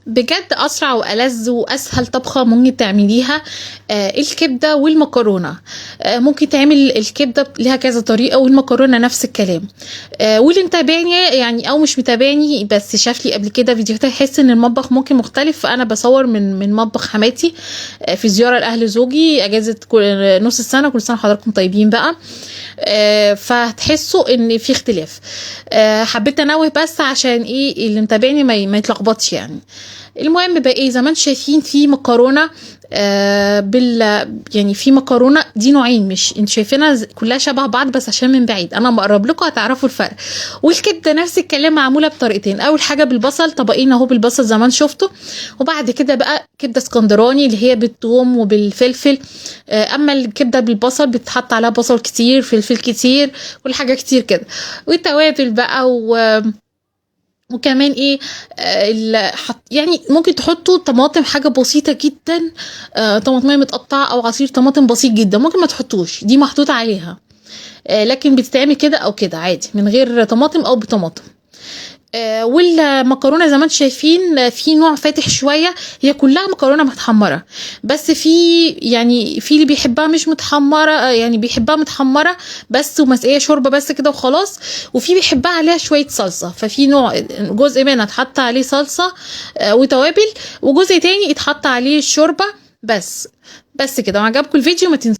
بجد اسرع والذ واسهل طبخه ممكن تعمليها الكبده والمكرونه. ممكن تعمل الكبده ليها كذا طريقه والمكرونه نفس الكلام. واللي متابعني يعني او مش متابعني بس شاف لي قبل كده فيديوهات هيحس ان المطبخ ممكن مختلف. انا بصور من مطبخ حماتي في زياره لاهل زوجي اجازه نص السنه. كل سنه حضراتكم طيبين بقى. فهتحسوا ان في اختلاف. حبيت انوه بس عشان ايه اللي متابعني ما يتلخبطش يعني. المهم بقى ايه، زي ما انتم شايفين في مكرونه يعني في مكرونه دي نوعين، مش انتوا شايفينها كلها شبه بعض بس عشان من بعيد انا مقرب لكم هتعرفوا الفرق. والكبده نفس الكلام معموله بطريقتين. اول حاجه بالبصل، طبقين اهو بالبصل زي ما انتم شفتوا. وبعد كده بقى كبده اسكندراني اللي هي بالثوم وبالفلفل. اما الكبده بالبصل بتحط عليها بصل كتير، فلفل كتير، كل حاجه كتير كده، والتوابل بقى وكمان ايه يعني ممكن تحطوا طماطم، حاجه بسيطه جدا. طماطميه متقطعه او عصير طماطم بسيط جدا. ممكن ما تحطوش، دي محطوط عليها. لكن بتتعمل كده او كده عادي من غير طماطم او بطماطم. والمكرونه زي ما انتم شايفين في نوع فاتح شويه، هي كلها مكرونه متحمره. بس في اللي بيحبها مش متحمره، يعني بيحبها متحمره بس ومسقيه شوربه بس كده وخلاص. وفي بيحبها عليها شويه صلصه، ففي نوع جزء منها اتحط عليه صلصه وتوابل، وجزء تاني اتحط عليه الشوربه بس كده. وعجبكم الفيديو ما تنسوا